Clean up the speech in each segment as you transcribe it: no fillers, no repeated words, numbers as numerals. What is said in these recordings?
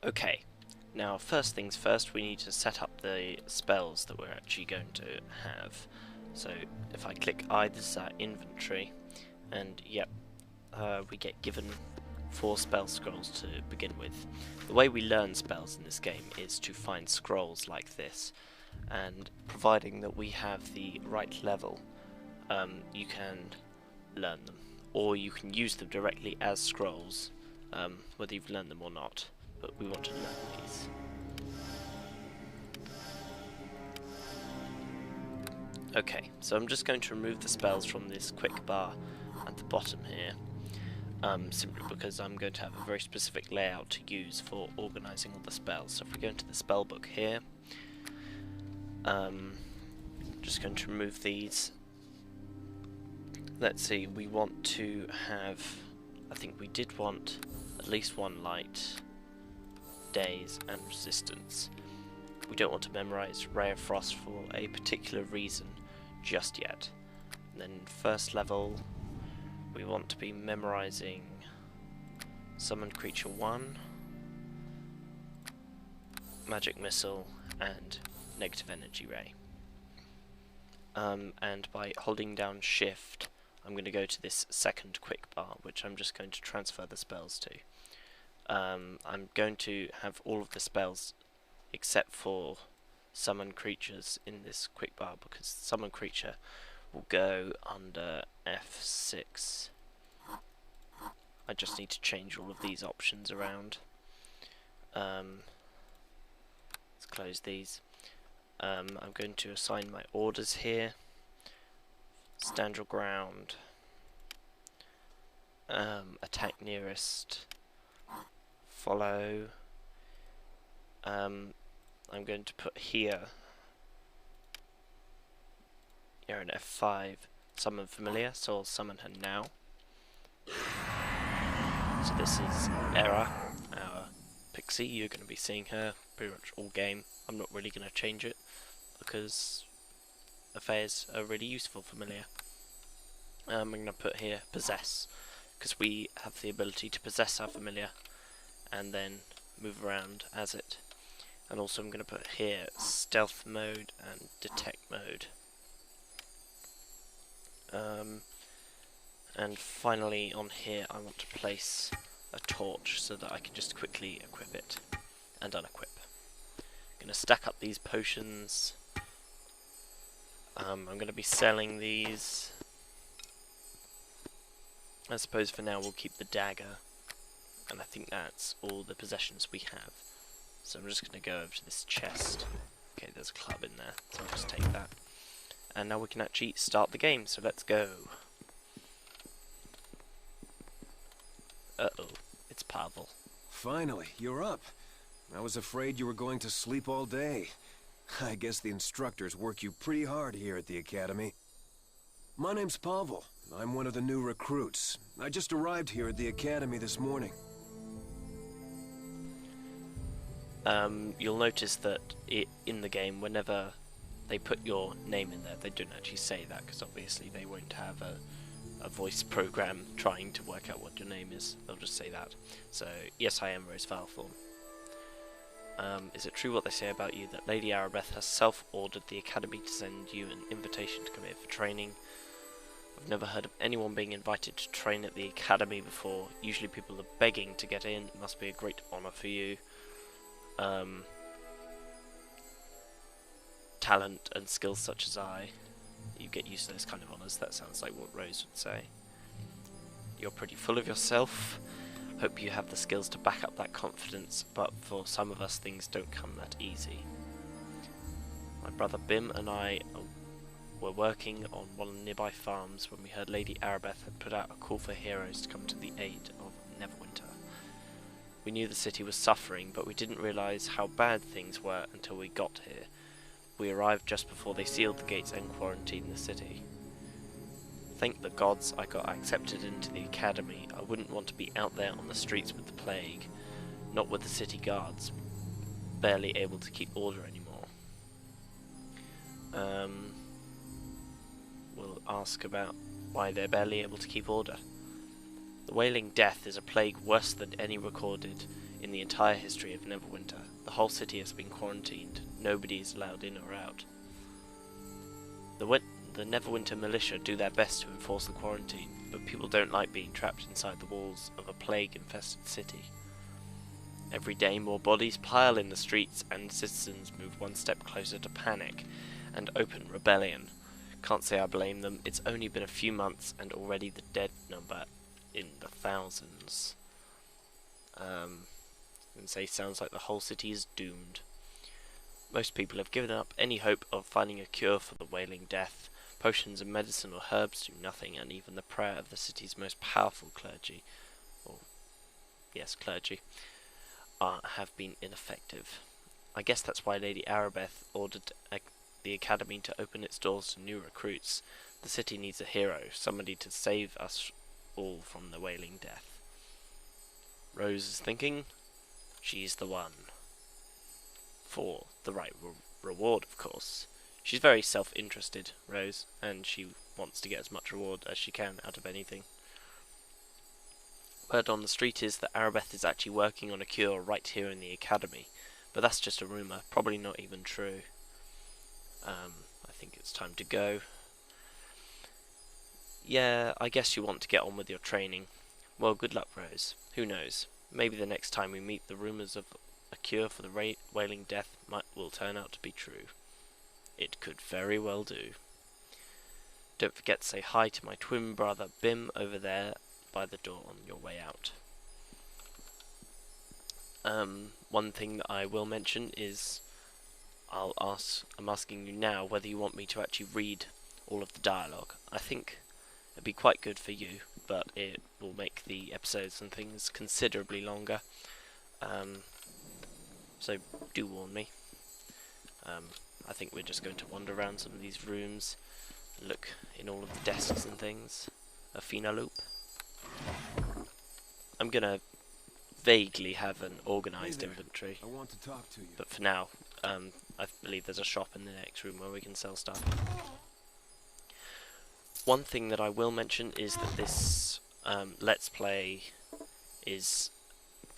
Okay, now first things first, we need to set up the spells that we're actually going to have. So if I click I, this is our inventory, and yep, we get given 4 spell scrolls to begin with. The way we learn spells in this game is to find scrolls like this, and providing that we have the right level, you can learn them, or you can use them directly as scrolls, whether you've learned them or not. But we want to learn these. Okay, so I'm just going to remove the spells from this quick bar at the bottom here, simply because I'm going to have a very specific layout to use for organising all the spells. So if we go into the spell book here, just going to remove these. Let's see, we want to have, I think we did want at least 1 light, days and resistance. We don't want to memorize Ray of Frost for a particular reason just yet. And then first level we want to be memorizing Summoned Creature 1, Magic Missile and Negative Energy Ray. And by holding down Shift I'm going to go to this second quick bar, which I'm just going to transfer the spells to. I'm going to have all of the spells except for summon creatures in this quick bar, because summon creature will go under F6. I just need to change all of these options around. Let's close these. I'm going to assign my orders here. Stand your ground. Attack nearest. Follow. I'm going to put here an F5 summon familiar, so I'll summon her now. So this is Era, our pixie. You're going to be seeing her pretty much all game. I'm not really going to change it because affairs are really useful familiar. I'm going to put here possess, because we have the ability to possess our familiar and then move around as it. And also I'm going to put here stealth mode and detect mode. And finally on here I want to place a torch so that I can just quickly equip it and unequip. I'm going to stack up these potions. I'm going to be selling these. I suppose for now we'll keep the dagger, and I think that's all the possessions we have. So I'm just going to go over to this chest. Okay, there's a club in there, so I'll just take that. And now we can actually start the game, so let's go. Uh-oh, it's Pavel. Finally, you're up. I was afraid you were going to sleep all day. I guess the instructors work you pretty hard here at the Academy. My name's Pavel. I'm one of the new recruits. I just arrived here at the Academy this morning. You'll notice that in the game, whenever they put your name in there, they don't actually say that, because obviously they won't have a voice program trying to work out what your name is. They'll just say that. So, yes, I am Rose Valthorn. Is it true what they say about you, that Lady Arabeth has self-ordered the Academy to send you an invitation to come here for training? I've never heard of anyone being invited to train at the Academy before. Usually people are begging to get in. It must be a great honour for you. Talent and skills such as I. You get used to those kind of honours. That sounds like what Rose would say. You're pretty full of yourself. Hope you have the skills to back up that confidence, but for some of us things don't come that easy. My brother Bim and I were working on one of the nearby farms when we heard Lady Arabeth had put out a call for heroes to come to the aid of Neverwinter. We knew the city was suffering, but we didn't realise how bad things were until we got here. We arrived just before they sealed the gates and quarantined the city. Thank the gods I got accepted into the Academy. I wouldn't want to be out there on the streets with the plague, not with the city guards, barely able to keep order anymore. We'll ask about why they're barely able to keep order. The Wailing Death is a plague worse than any recorded. in the entire history of Neverwinter. The whole city has been quarantined. Nobody is allowed in or out. The Neverwinter militia do their best to enforce the quarantine, but people don't like being trapped inside the walls of a plague-infested city. Every day more bodies pile in the streets and citizens move one step closer to panic and open rebellion. Can't say I blame them. It's only been a few months and already the dead number in the thousands. And say sounds like the whole city is doomed. Most people have given up any hope of finding a cure for the wailing death. Potions and medicine or herbs do nothing, and even the prayer of the city's most powerful clergy, have been ineffective. I guess that's why Lady Arabeth ordered the academy to open its doors to new recruits. The city needs a hero, somebody to save us all from the wailing death. Rose is thinking, she's the one. For the right reward, of course. She's very self-interested, Rose, and she wants to get as much reward as she can out of anything. Word on the street is that Arabeth is actually working on a cure right here in the academy, but that's just a rumour, probably not even true. I think it's time to go. Yeah, I guess you want to get on with your training. Well, good luck, Rose. Who knows? Maybe the next time we meet, the rumours of a cure for the wailing death will turn out to be true. It could very well do. Don't forget to say hi to my twin brother Bim over there by the door on your way out. One thing that I will mention is I'm asking you now whether you want me to actually read all of the dialogue. I think it'd be quite good for you, but it will make the episodes and things considerably longer. So do warn me. I think we're just going to wander around some of these rooms, look in all of the desks and things. A Finaloop. I'm gonna vaguely have an organised inventory. I want to talk to you. But for now, I believe there's a shop in the next room where we can sell stuff. One thing that I will mention is that this Let's Play is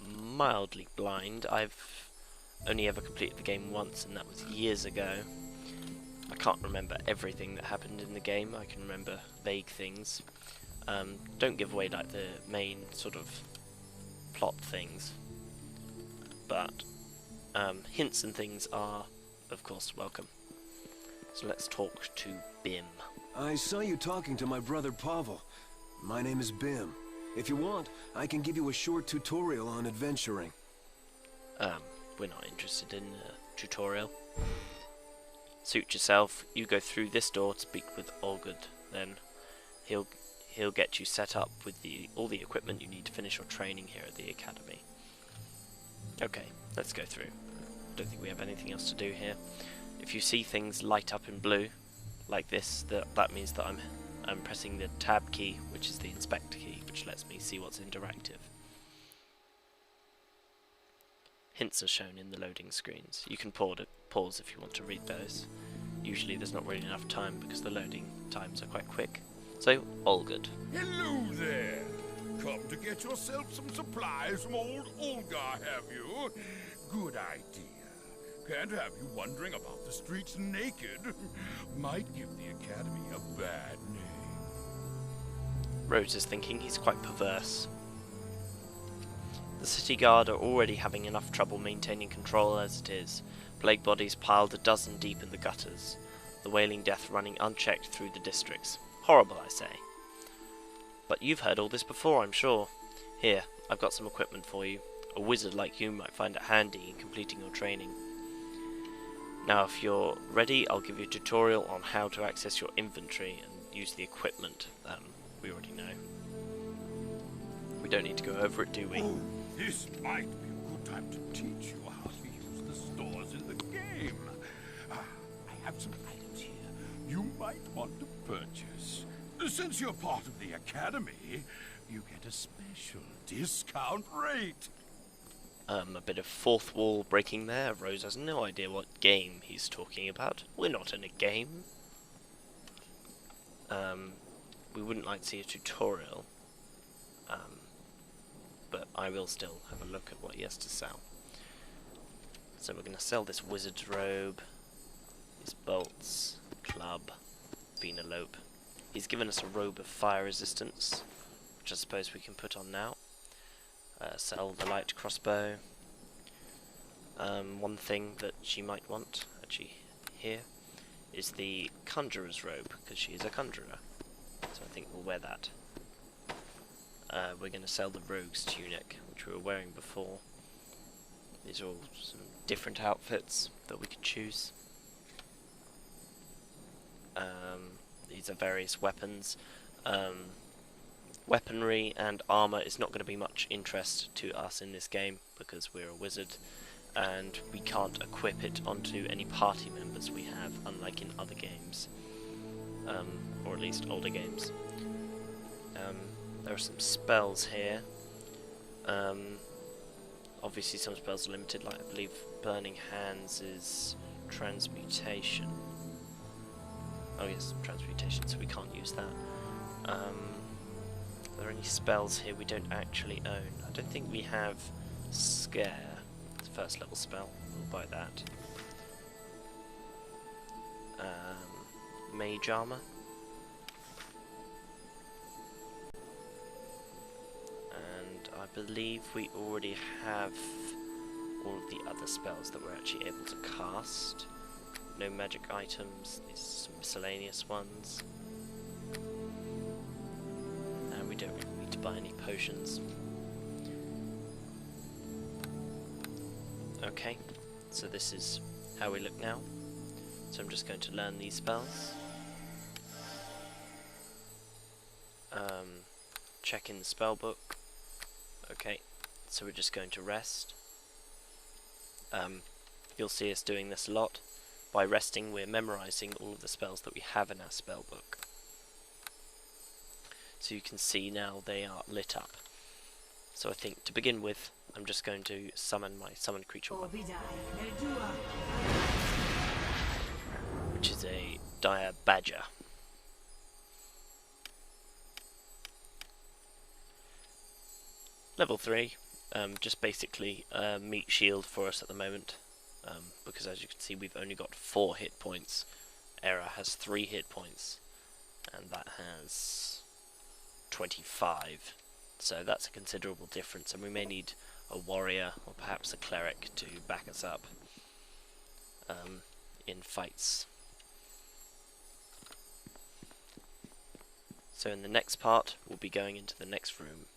mildly blind. I've only ever completed the game once, and that was years ago. I can't remember everything that happened in the game. I can remember vague things. Don't give away like the main sort of plot things, but hints and things are, of course, welcome. So let's talk to Bim. I saw you talking to my brother Pavel. My name is Bim. If you want, I can give you a short tutorial on adventuring. We're not interested in a tutorial. Suit yourself. You go through this door to speak with Olgud. Then he'll get you set up with all the equipment you need to finish your training here at the academy. Okay, let's go through. Don't think we have anything else to do here. If you see things light up in blue, like this, that means that I'm pressing the tab key, which is the inspect key, which lets me see what's interactive. Hints are shown in the loading screens. You can pause if you want to read those. Usually there's not really enough time because the loading times are quite quick. So, all good. Hello there! Come to get yourself some supplies from old Olgar, have you? Good idea. Can't have you wandering about the streets naked. Might give the Academy a bad name. Rose is thinking he's quite perverse. The city guard are already having enough trouble maintaining control as it is. Plague bodies piled a dozen deep in the gutters. The wailing death running unchecked through the districts. Horrible, I say. But you've heard all this before, I'm sure. Here, I've got some equipment for you. A wizard like you might find it handy in completing your training. Now, if you're ready, I'll give you a tutorial on how to access your inventory and use the equipment. We already know. We don't need to go over it, do we? Oh, this might be a good time to teach you how to use the stores in the game. I have some items here you might want to purchase. Since you're part of the Academy, you get a special discount rate. A bit of fourth wall breaking there. Rose has no idea what game he's talking about. We're not in a game. We wouldn't like to see a tutorial. But I will still have a look at what he has to sell. So we're going to sell this wizard's robe, these bolts, club, Venelope. He's given us a robe of fire resistance, which I suppose we can put on now. Sell the light crossbow. One thing that she might want, actually here, is the conjurer's robe, because she is a conjurer. So I think we'll wear that. We're going to sell the rogue's tunic, which we were wearing before. These are all some different outfits that we could choose. These are various weapons. Weaponry and armor is not going to be much interest to us in this game because we're a wizard and we can't equip it onto any party members we have, unlike in other games, or at least older games. There are some spells here. Obviously some spells are limited, like I believe Burning Hands is transmutation. Oh yes, transmutation, so we can't use that. Are there any spells here we don't actually own? I don't think we have Scare. It's a first level spell. We'll buy that. Mage Armor. And I believe we already have all of the other spells that we're actually able to cast. No magic items, these are some miscellaneous ones. And we don't really need to buy any potions. Okay, so this is how we look now. So I'm just going to learn these spells. Check in the spell book. Okay, so we're just going to rest. You'll see us doing this a lot. By resting, we're memorizing all of the spells that we have in our spell book. So you can see now they are lit up. So I think to begin with, I'm just going to summon my summoned creature one, which is a dire badger. Level 3, just basically meat shield for us at the moment. Because as you can see we've only got 4 hit points. Era has 3 hit points and that has 25, so that's a considerable difference, and we may need a warrior or perhaps a cleric to back us up in fights. So in the next part we'll be going into the next room